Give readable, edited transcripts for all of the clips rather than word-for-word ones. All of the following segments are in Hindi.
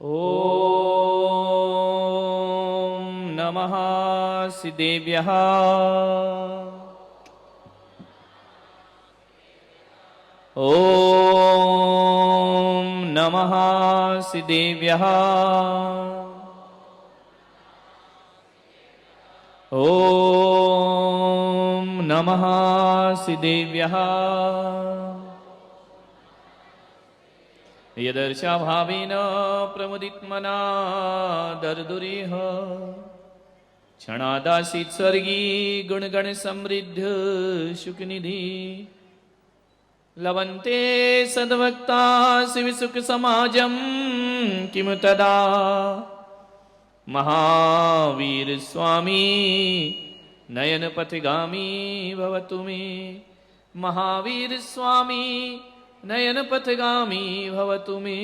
ॐ नमः सिद्धेभ्यः। ॐ नमः सिद्धेभ्यः। ॐ नमः सिद्धेभ्यः। यदर्शाभावेन प्रमुदितमना दर्दुरेह क्षणादासीत् स्वर्गी गुणगण समृद्ध सुखनिधि लभन्ते सद्भक्ता शिवसुख समाजं किम तदा महावीर स्वामी नयन पथगामी भवतु मे। महावीर स्वामी नयन पथगामी भवतु मे।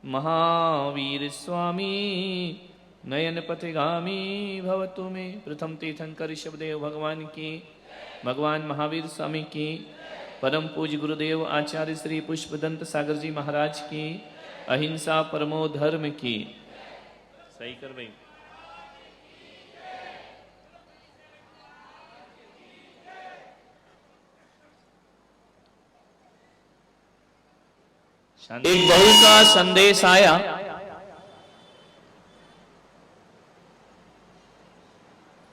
महावीर स्वामी नयन पथगामी भवतु मे। प्रथम तीर्थंकर ऋषभदेव भगवान की, भगवान महावीर स्वामी की, परम पूज्य गुरुदेव आचार्य श्री पुष्पदंत सागर जी महाराज की, अहिंसा परमो धर्म की। सही कर भाई। एक बहू का संदेश आया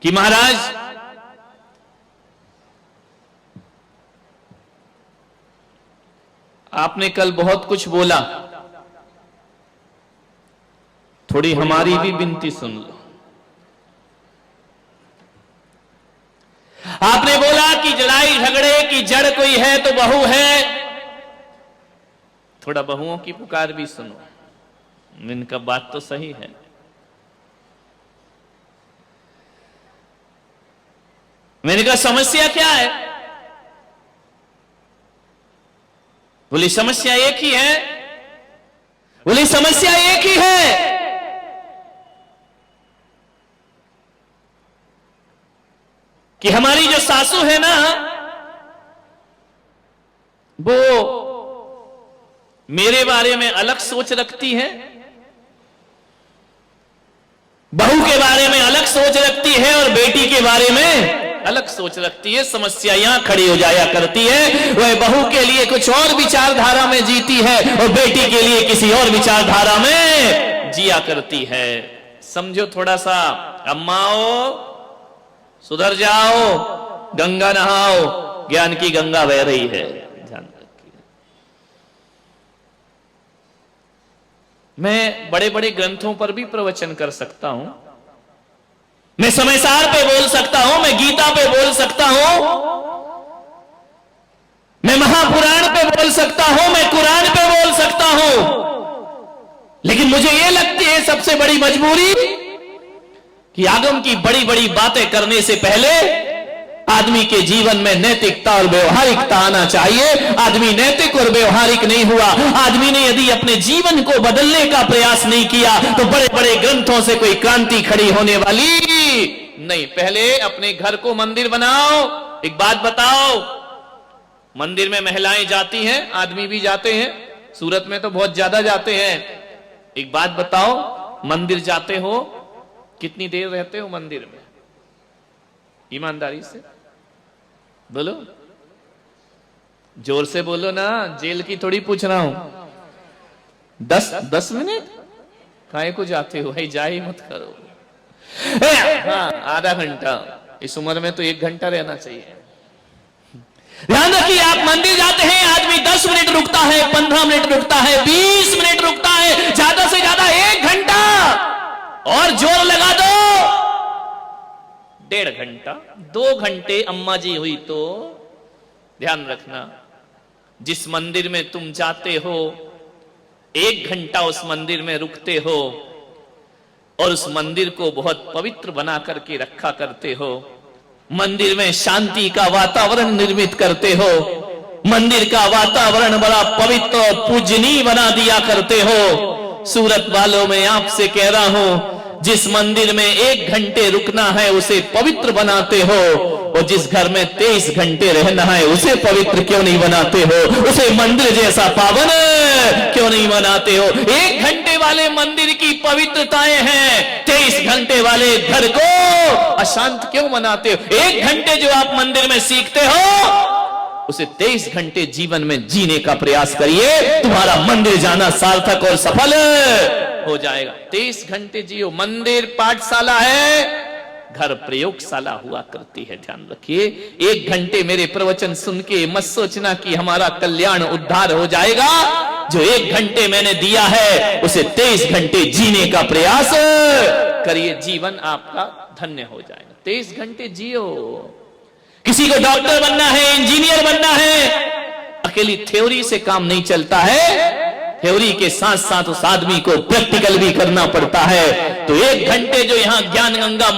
कि महाराज आपने कल बहुत कुछ बोला, थोड़ी हमारी भी विनती सुन लो। आपने बोला कि लड़ाई झगड़े की जड़ कोई है तो बहू है, थोड़ा बहुओं की पुकार भी सुनो। इनका बात तो सही है। मैंने कहा समस्या क्या है? बोली समस्या एक ही है। बोली समस्या एक ही है कि हमारी जो सासू है ना, वो मेरे बारे में अलग सोच रखती है, बहू के बारे में अलग सोच रखती है और बेटी के बारे में अलग सोच रखती है। समस्या यहां खड़ी हो जाया करती है। वह बहू के लिए कुछ और विचारधारा में जीती है और बेटी के लिए किसी और विचारधारा में जिया करती है। समझो थोड़ा सा। अम्माओ सुधर जाओ, गंगा नहाओ, ज्ञान की गंगा बह रही है। मैं बड़े बड़े ग्रंथों पर भी प्रवचन कर सकता हूं, मैं समयसार पे बोल सकता हूं, मैं गीता पे बोल सकता हूं, मैं महापुराण पे बोल सकता हूं, मैं कुरान पे बोल सकता हूं, लेकिन मुझे यह लगती है सबसे बड़ी मजबूरी कि आगम की बड़ी बड़ी बातें करने से पहले आदमी के जीवन में नैतिकता और व्यवहारिकता आना चाहिए। आदमी नैतिक और व्यवहारिक नहीं हुआ, आदमी ने यदि अपने जीवन को बदलने का प्रयास नहीं किया तो बड़े बड़े ग्रंथों से कोई क्रांति खड़ी होने वाली नहीं। पहले अपने घर को मंदिर बनाओ। एक बात बताओ, मंदिर में महिलाएं जाती हैं, आदमी भी जाते हैं, सूरत में तो बहुत ज्यादा जाते हैं। एक बात बताओ, मंदिर जाते हो, कितनी देर रहते हो मंदिर में? ईमानदारी से बोलो, जोर से बोलो ना, जेल की थोड़ी पूछ रहा हूं। 10 मिनट काहे को जाते हो भाई? जा ही मत करो। हाँ, आधा घंटा। इस उम्र में तो 1 घंटा रहना चाहिए। ध्यान रखिए, आप मंदिर जाते हैं, आदमी 10 मिनट रुकता है, 15 मिनट रुकता है, 20 मिनट रुकता है, ज्यादा से ज्यादा 1 घंटा, और जोर लगा दो 1.5 घंटा, 2 घंटे अम्मा जी हुई तो। ध्यान रखना, जिस मंदिर में तुम जाते हो 1 घंटा उस मंदिर में रुकते हो और उस मंदिर को बहुत पवित्र बना करके रखा करते हो, मंदिर में शांति का वातावरण निर्मित करते हो, मंदिर का वातावरण बड़ा पवित्र और पूजनीय बना दिया करते हो। सूरत वालों में आपसे कह रहा हूं, जिस मंदिर में 1 घंटे रुकना है उसे पवित्र बनाते हो, और जिस घर में 23 घंटे रहना है उसे पवित्र क्यों नहीं बनाते हो? उसे मंदिर जैसा पावन क्यों नहीं बनाते हो? 1 घंटे वाले मंदिर की पवित्रताएं हैं, 23 घंटे वाले घर को अशांत क्यों बनाते हो? 1 घंटे जो आप मंदिर में सीखते हो उसे 23 घंटे जीवन में जीने का प्रयास करिए, तुम्हारा मंदिर जाना सार्थक और सफल हो जाएगा। 23 घंटे जियो। मंदिर पाठशाला है, घर प्रयोगशाला हुआ करती है, ध्यान रखिए। 1 घंटे मेरे प्रवचन सुन के मत सोचना कि हमारा कल्याण उद्धार हो जाएगा। जो 1 घंटे मैंने दिया है उसे 23 घंटे जीने का प्रयास करिए, जीवन आपका धन्य हो जाएगा। 23 घंटे जियो। किसी को डॉक्टर बनना है, इंजीनियर बनना है, अकेली थ्योरी से काम नहीं चलता है, थ्योरी के साथ साथ उस आदमी को प्रैक्टिकल भी करना पड़ता है। तो 1 घंटे जो यहाँ ज्ञान गंगा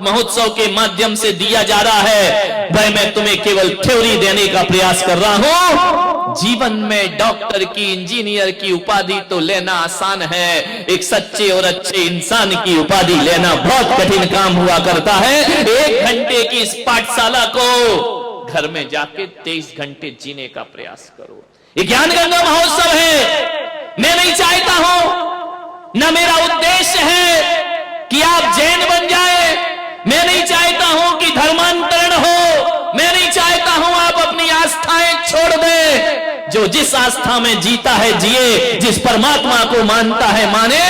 महोत्सव के माध्यम से दिया जा रहा है, वह मैं तुम्हें केवल थ्योरी देने का प्रयास कर रहा हूं। जीवन में डॉक्टर की, इंजीनियर की उपाधि तो लेना आसान है, एक सच्चे और अच्छे इंसान की उपाधि लेना बहुत कठिन काम हुआ करता है। 1 घंटे की इस पाठशाला को घर में जाके 23 घंटे जीने का प्रयास करो। ये ज्ञान गंगा महोत्सव है, मैं नहीं चाहता हूं, न मेरा उद्देश्य है कि आप जैन बन जाए, मैं नहीं चाहता हूं कि धर्मांतरण हो, मैं नहीं चाहता हूं आप अपनी आस्थाएं छोड़ दें। जो जिस आस्था में जीता है जिए, जिस परमात्मा को मानता है माने।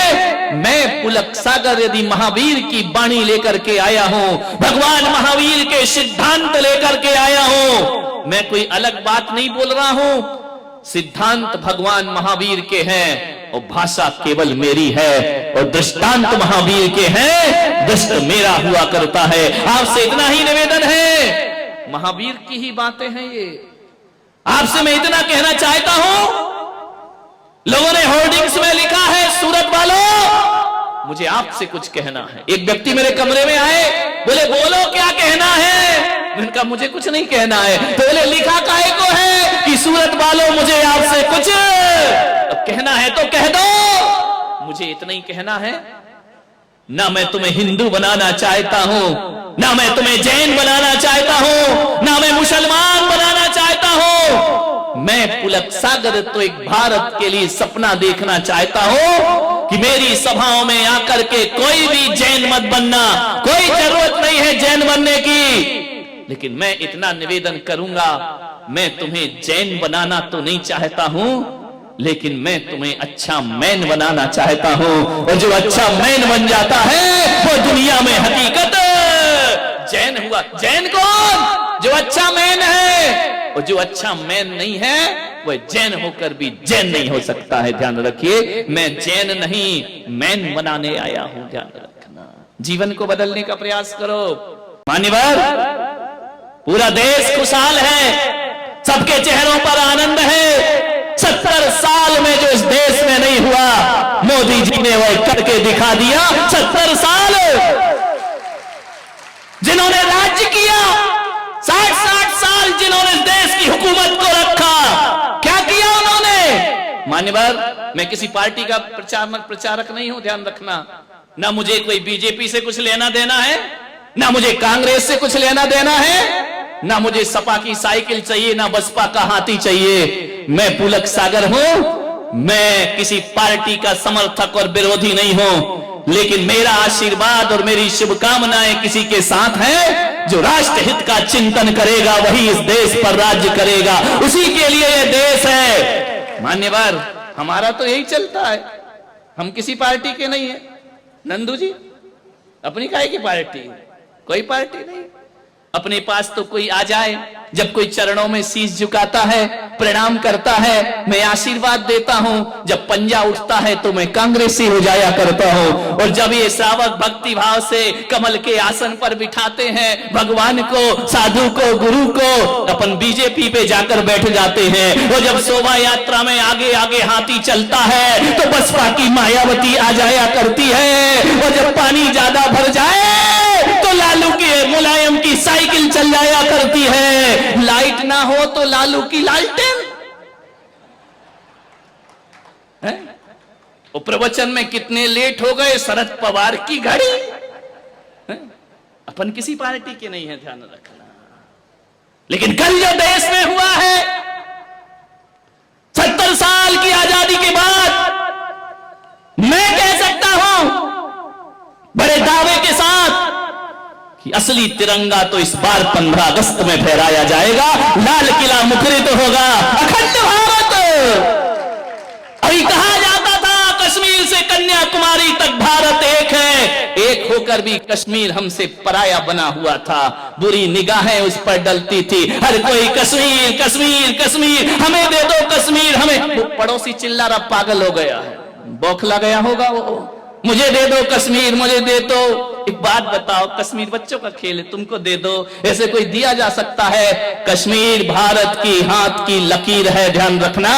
मैं पुलक सागर यदि महावीर की वाणी लेकर के आया हूं, भगवान महावीर के सिद्धांत लेकर के आया हूं, मैं कोई अलग बात नहीं बोल रहा हूं। सिद्धांत भगवान महावीर के हैं और भाषा केवल मेरी है, और दृष्टांत महावीर के हैं, दृष्ट मेरा हुआ करता है। आपसे इतना ही निवेदन है, महावीर की ही बातें हैं ये। आपसे मैं इतना कहना चाहता हूं, लोगों ने होर्डिंग्स में लिखा है सूरत वालों, मुझे आपसे कुछ कहना है। एक व्यक्ति मेरे कमरे में आए, बोले बोलो क्या कहना है? मैंने कहा मुझे कुछ नहीं कहना है। तो बोले लिखा काहे को है कि सूरत वालों मुझे आपसे कुछ कहना है तो कह दो। मुझे इतना ही कहना है, ना मैं तुम्हें हिंदू बनाना चाहता हूं, ना मैं तुम्हें जैन बनाना चाहता हूं, ना मैं मुसलमान बनाना चाहता हूं। मैं पुलक सागर तो एक भारत के लिए सपना देखना चाहता हूं कि मेरी सभाओं में आकर के कोई भी जैन मत बनना, कोई जरूरत नहीं है जैन बनने की। लेकिन मैं इतना निवेदन करूंगा, मैं तुम्हें जैन बनाना तो नहीं चाहता हूं, लेकिन मैं तुम्हें अच्छा मैन बनाना चाहता हूं। और जो अच्छा मैन बन जाता है वो दुनिया में हकीकत जैन हुआ। जैन कौन? जो अच्छा मैन है, और जो अच्छा मैन नहीं है वह जैन होकर भी जैन नहीं हो सकता है। ध्यान रखिए, मैं जैन नहीं मैन बनाने आया हूं, ध्यान रखना। जीवन को बदलने का प्रयास करो। मान्यवर, पूरा देश खुशहाल है, सबके चेहरों पर आनंद है। 70 साल में जो इस देश में नहीं हुआ, मोदी जी ने वह करके दिखा दिया। 70 साल जिन्होंने राज्य किया, 60-60 साल जिन्होंने इस देश की हुकूमत को रखा, क्या किया उन्होंने? मान्यवर, मैं किसी पार्टी का प्रचारक नहीं हूं, ध्यान रखना। ना मुझे कोई बीजेपी से कुछ लेना देना है, ना मुझे कांग्रेस से कुछ लेना देना है, ना मुझे सपा की साइकिल चाहिए, ना बसपा का हाथी चाहिए। मैं पुलक सागर हूं, मैं किसी पार्टी का समर्थक और विरोधी नहीं हूं, लेकिन मेरा आशीर्वाद और मेरी शुभकामनाएं किसी के साथ है। जो राष्ट्र हित का चिंतन करेगा वही इस देश पर राज्य करेगा, उसी के लिए यह देश है। मान्यवर, हमारा तो यही चलता है, हम किसी पार्टी के नहीं है। नंदू जी, अपनी काहे की पार्टी? कोई पार्टी नहीं। अपने पास तो कोई आ जाए, जब कोई चरणों में शीश झुकाता है, प्रणाम करता है, मैं आशीर्वाद देता हूं। जब पंजा उठता है तो मैं कांग्रेसी हो जाया करता हूं। और जब ये श्रावक भक्ति भाव से कमल के आसन पर बिठाते हैं भगवान को, साधु को, गुरु को, अपन बीजेपी पे जाकर बैठ जाते हैं। और जब शोभा यात्रा में आगे आगे हाथी चलता है तो बसपा की मायावती आ जाया करती है। और जब पानी ज्यादा भर जाए तो लालू के मुलायम की साइकिल चल जाया करती है। लाइट ना हो तो लालू की लालटेन है। वो प्रवचन में कितने लेट हो गए, शरद पवार की घड़ी। अपन किसी पार्टी के नहीं है, ध्यान रखना। लेकिन कल जो देश में हुआ है, 70 साल की आजादी के बाद मैं कह सकता हूं बड़े दावे के साथ कि असली तिरंगा तो इस बार 15 अगस्त में फहराया जाएगा। लाल किला मुखरित होगा, अखंड भारत। अभी कहा जाता था कश्मीर से कन्याकुमारी तक भारत एक है, एक होकर भी कश्मीर हमसे पराया बना हुआ था। बुरी निगाहें उस पर डलती थी, हर कोई कश्मीर कश्मीर कश्मीर, हमें दे दो कश्मीर हमें। वो पड़ोसी चिल्ला रहा पागल हो गया है, बौखला गया होगा वो, मुझे दे दो कश्मीर, मुझे दे दो। एक बात बताओ, कश्मीर बच्चों का खेल है, तुमको दे दो, ऐसे कोई दिया जा सकता है? कश्मीर भारत की हाथ की लकीर है, ध्यान रखना।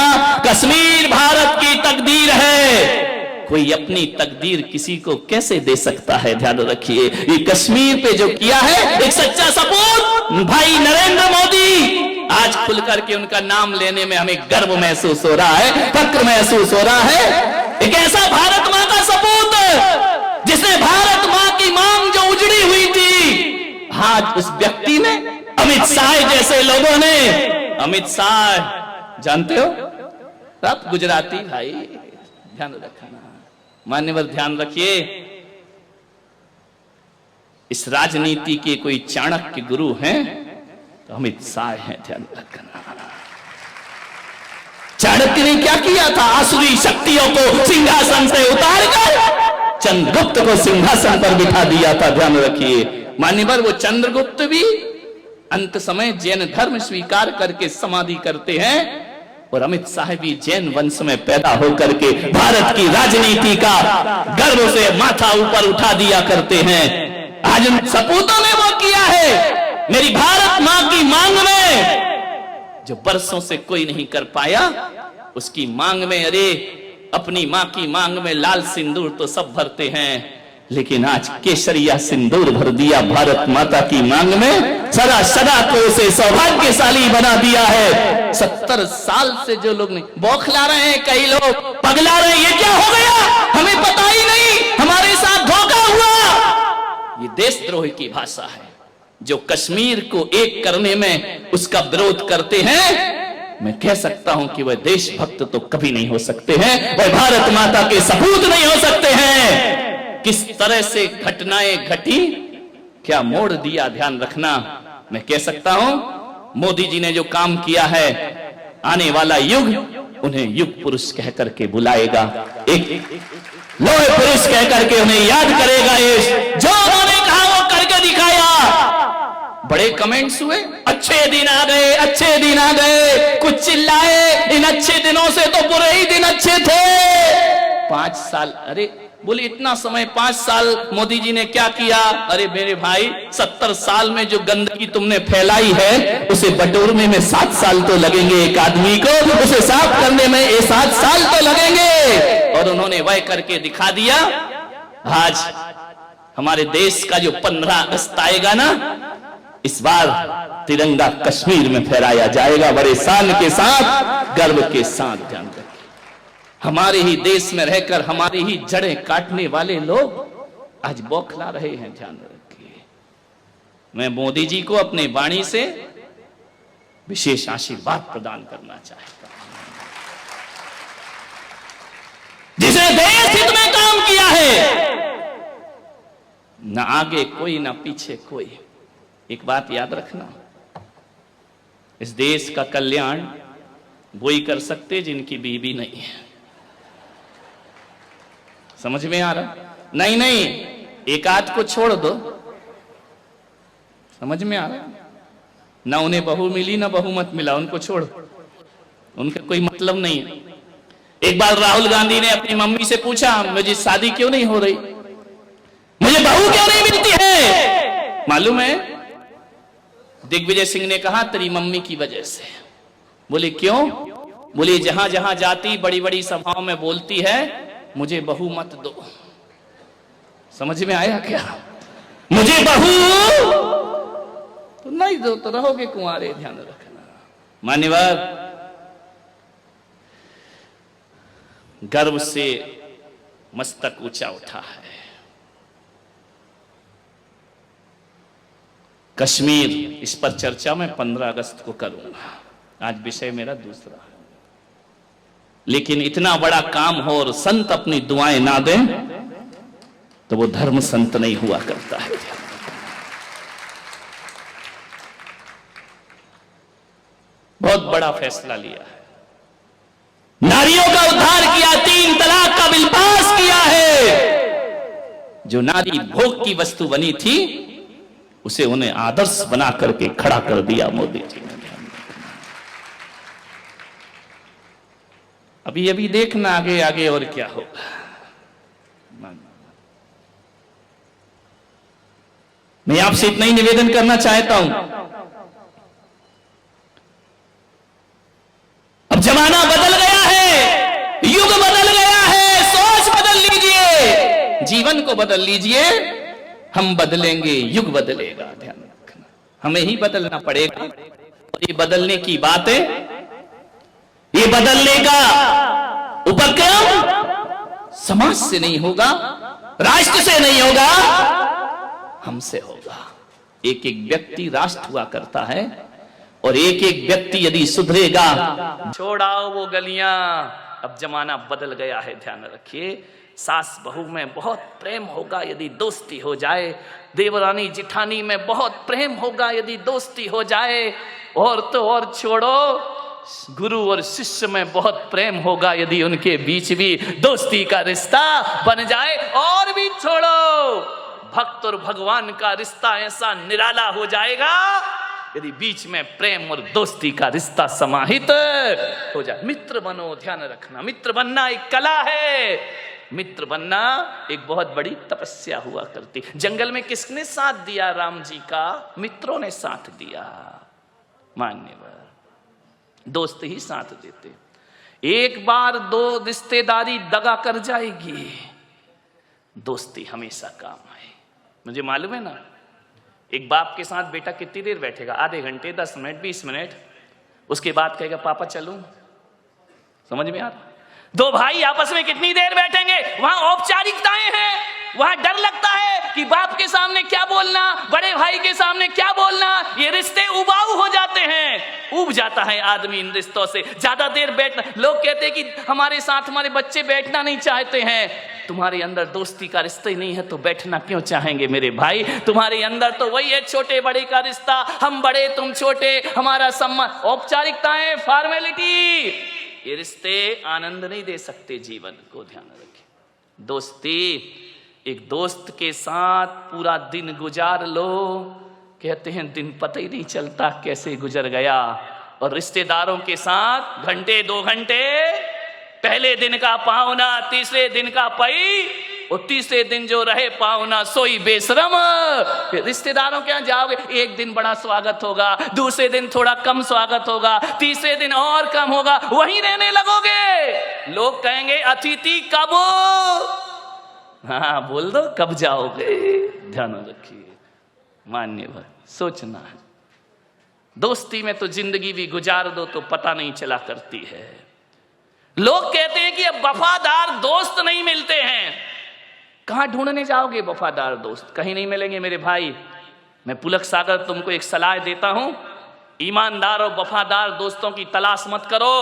कश्मीर भारत की तकदीर है, कोई अपनी तकदीर किसी को कैसे दे सकता है? ध्यान रखिए, ये कश्मीर पे जो किया है एक सच्चा सपूत भाई नरेंद्र मोदी। आज खुल करके उनका नाम लेने में हमें गर्व महसूस हो रहा है, फक्र महसूस हो रहा है। एक ऐसा भारत मां का सपूत जिसने भारत मां की मांग जो उजड़ी हुई थी, आज उस व्यक्ति ने, अमित शाह जैसे लोगों ने, अमित शाह जानते हो आप गुजराती भाई, ध्यान रखना मान्यवर, ध्यान रखिए। इस राजनीति के कोई चाणक्य गुरु हैं तो अमित शाह हैं, ध्यान रखना। चाणक्य ने क्या किया था? आसुरी शक्तियों को सिंहासन से उतारकर चंद्रगुप्त को सिंहासन पर बिठा दिया था, ध्यान रखिए मान्यवर। वो चंद्रगुप्त भी अंत समय जैन धर्म स्वीकार करके समाधि करते हैं, और अमित शाह भी जैन वंश में पैदा होकर के भारत की राजनीति का गर्व से माथा ऊपर उठा दिया करते हैं। आज उन सपूतों ने वो किया है, मेरी भारत मां की मांग में जो बरसों से कोई नहीं कर पाया, उसकी मांग में, अरे अपनी मां की मांग में लाल सिंदूर तो सब भरते हैं, लेकिन आज केसरिया सिंदूर भर दिया भारत माता की मांग में, सदा सदा को उसे सौभाग्यशाली बना दिया है। 70 साल से जो लोग नहीं, बौखला रहे हैं, कई लोग पगला रहे हैं, ये क्या हो गया, हमें पता ही नहीं, हमारे साथ धोखा हुआ। ये देशद्रोह की भाषा है। जो कश्मीर को एक करने में उसका विरोध करते हैं, मैं कह सकता हूं कि वह देशभक्त तो कभी नहीं हो सकते हैं, वह भारत माता के सपूत नहीं हो सकते हैं। किस तरह से घटनाएं घटी, क्या मोड़ दिया, ध्यान रखना। मैं कह सकता हूं मोदी जी ने जो काम किया है, आने वाला युग उन्हें युग पुरुष कह करके बुलाएगा, एक लोहे पुरुष कह करके उन्हें याद करेगा। जो उन्होंने कहा वो करके दिखाया। बड़े कमेंट्स हुए, अच्छे दिन आ गए, अच्छे दिन आ गए, कुछ चिल्लाए, इन अच्छे दिनों से तो बुरे ही दिन अच्छे थे। 5 साल, अरे बोले इतना समय, 5 साल मोदी जी ने क्या किया? अरे मेरे भाई 70 साल में जो गंदगी तुमने फैलाई है, उसे बटोरने में 7 साल तो लगेंगे एक आदमी को, उसे साफ करने में 7 साल तो लगेंगे। और उन्होंने वह करके दिखा दिया। आज हमारे देश का जो 15 अगस्त आएगा ना, इस बार तिरंगा कश्मीर में फहराया जाएगा, बड़े शान के साथ, गर्व के साथ। ध्यान रखिए, हमारे ही देश में रहकर हमारी ही जड़ें काटने वाले लोग आज बौखला रहे हैं, ध्यान रखिए। मैं मोदी जी को अपने वाणी से विशेष आशीर्वाद प्रदान करना चाहता हूं, जिसने देश हित में काम किया है, न आगे कोई न पीछे कोई। एक बात याद रखना, इस देश का कल्याण वही कर सकते जिनकी बीवी नहीं है। समझ में आ रहा? नहीं नहीं, एक आध को छोड़ दो, समझ में आ रहा? ना उन्हें बहू मिली ना बहुमत मिला, उनको छोड़, उनका कोई मतलब नहीं है। एक बार राहुल गांधी ने अपनी मम्मी से पूछा, मुझे शादी क्यों नहीं हो रही, मुझे बहू क्यों नहीं मिलती है? मालूम है दिग्विजय सिंह ने कहा, तेरी मम्मी की वजह से। बोले क्यों? बोले जहां जहां जाती बड़ी बड़ी सभाओं में बोलती है, मुझे बहू मत दो। समझ में आया क्या? मुझे बहू तो नहीं दो तो रहोगे कुंवारे, ध्यान रखना। मान्यवर, गर्व से मस्तक ऊंचा उठा है। कश्मीर, इस पर चर्चा मैं 15 अगस्त को करूंगा, आज विषय मेरा दूसरा है। लेकिन इतना बड़ा काम हो और संत अपनी दुआएं ना दें तो वो धर्म संत नहीं हुआ करता है। बहुत बड़ा फैसला लिया है, नारियों का उद्धार किया, 3 तलाक का बिल पास किया है। जो नारी भोग की वस्तु बनी थी उसे उन्हें आदर्श बना करके खड़ा कर दिया मोदी जी ने। अभी अभी देखना आगे आगे और क्या होगा। मैं आपसे इतना ही निवेदन करना चाहता हूं, अब जमाना बदल गया है, युग बदल गया है, सोच बदल लीजिए, जीवन को बदल लीजिए। हम बदलेंगे, युग बदलेगा, ध्यान रखना, हमें ही बदलना पड़ेगा। और ये बदलने की बात है, ये बदलने का उपक्रम समाज से नहीं होगा, राष्ट्र से नहीं होगा, हमसे होगा। एक एक व्यक्ति राष्ट्र हुआ करता है और एक एक व्यक्ति यदि सुधरेगा। छोड़ाओ वो गलियां, अब जमाना बदल गया है, ध्यान रखिए। सास बहू में बहुत प्रेम होगा यदि दोस्ती हो जाए, देवरानी जिठानी में बहुत प्रेम होगा यदि दोस्ती हो जाए, और तो और छोड़ो, गुरु और शिष्य में बहुत प्रेम होगा यदि उनके बीच भी दोस्ती का रिश्ता बन जाए, और भी छोड़ो, भक्त और भगवान का रिश्ता ऐसा निराला हो जाएगा यदि बीच में प्रेम और दोस्ती का रिश्ता समाहित हो जाए। मित्र बनो, ध्यान रखना, मित्र बनना एक कला है, मित्र बनना एक बहुत बड़ी तपस्या हुआ करती। जंगल में किसने साथ दिया? राम जी का मित्रों ने साथ दिया। मान्यवर, दोस्त ही साथ देते। एक बार 2 रिश्तेदारी दगा कर जाएगी, दोस्ती हमेशा काम है। मुझे मालूम है ना, एक बाप के साथ बेटा कितनी देर बैठेगा? आधे घंटे, 10 मिनट, 20 मिनट, उसके बाद कहेगा पापा चलूं। समझ में आ रहा? 2 भाई आपस में कितनी देर बैठेंगे? वहां औपचारिकताएं हैं, वहां डर लगता है कि बाप के सामने क्या बोलना, बड़े भाई के सामने क्या बोलना, ये रिश्ते उबाऊ हो जाते हैं, उब जाता है आदमी इन रिश्तों से। ज्यादा देर बैठना, लोग कहते हैं कि हमारे साथ हमारे बच्चे बैठना नहीं चाहते हैं। तुम्हारे अंदर दोस्ती का रिश्ता ही नहीं है तो बैठना क्यों चाहेंगे मेरे भाई? तुम्हारे अंदर तो वही है छोटे बड़े का रिश्ता, हम बड़े तुम छोटे, हमारा सम्मान, औपचारिकताएं, फॉर्मेलिटी, ये रिश्ते आनंद नहीं दे सकते जीवन को, ध्यान रखें। दोस्ती, एक दोस्त के साथ पूरा दिन गुजार लो, कहते हैं दिन पता ही नहीं चलता कैसे गुजर गया। और रिश्तेदारों के साथ घंटे 2 घंटे, पहले दिन का पाहुना, तीसरे दिन का पई, और तीसरे दिन जो रहे पाहुना सोई बेशरम। रिश्तेदारों के यहाँ जाओगे, एक दिन बड़ा स्वागत होगा, दूसरे दिन थोड़ा कम स्वागत होगा, तीसरे दिन और कम होगा, वहीं रहने लगोगे। लोग कहेंगे अतिथि कब? हाँ बोल दो, कब जाओगे? ध्यान रखिए, मान्यवर, सोचना है। दोस्ती में तो जिंदगी भी गुजार दो तो पता नहीं चला करती है। लोग कहते हैं कि अब वफादार दोस्त नहीं मिलते हैं। कहां ढूंढने जाओगे वफादार दोस्त? कहीं नहीं मिलेंगे मेरे भाई। मैं पुलक सागर तुमको एक सलाह देता हूं, ईमानदार और वफादार दोस्तों की तलाश मत करो।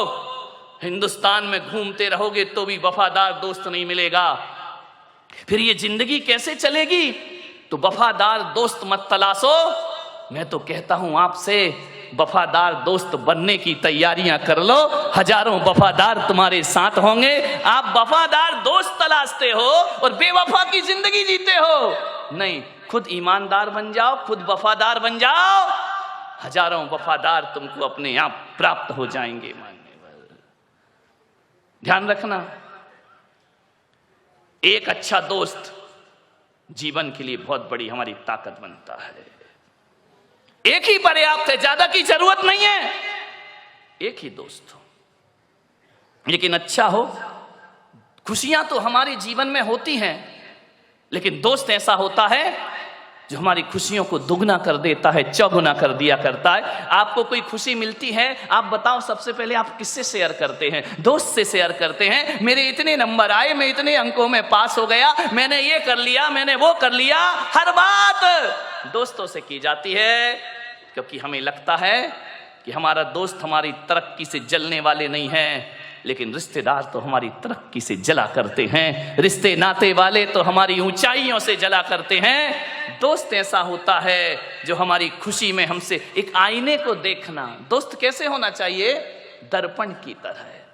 हिंदुस्तान में घूमते रहोगे तो भी वफादार दोस्त नहीं मिलेगा, फिर ये जिंदगी कैसे चलेगी? तो वफादार दोस्त मत तलाशो। मैं तो कहता हूं आपसे, वफादार दोस्त बनने की तैयारियां कर लो, हजारों वफादार तुम्हारे साथ होंगे। आप वफादार दोस्त तलाशते हो और बेवफा की जिंदगी जीते हो। नहीं, खुद ईमानदार बन जाओ, खुद वफादार बन जाओ, हजारों वफादार तुमको अपने आप प्राप्त हो जाएंगे। मान्यवर, ध्यान रखना, एक अच्छा दोस्त जीवन के लिए बहुत बड़ी हमारी ताकत बनता है। एक ही पर्याप्त है, ज्यादा की जरूरत नहीं है। एक ही दोस्त हो, लेकिन अच्छा हो। खुशियां तो हमारे जीवन में होती हैं, लेकिन दोस्त ऐसा होता है जो हमारी खुशियों को दुगना कर देता है, चौगुना कर दिया करता है। आपको कोई खुशी मिलती है, आप बताओ सबसे पहले आप किससे शेयर करते हैं? दोस्त से शेयर करते हैं। मेरे इतने नंबर आए, मैं इतने अंकों में पास हो गया, मैंने ये कर लिया, मैंने वो कर लिया। हर बात दोस्तों से की जाती है, क्योंकि हमें लगता है कि हमारा दोस्त हमारी तरक्की से जलने वाले नहीं हैं, लेकिन रिश्तेदार तो हमारी तरक्की से जला करते हैं, रिश्ते नाते वाले तो हमारी ऊंचाइयों से जला करते हैं। दोस्त ऐसा होता है जो हमारी खुशी में हमसे एक आईने को देखना। दोस्त कैसे होना चाहिए? दर्पण की तरह है।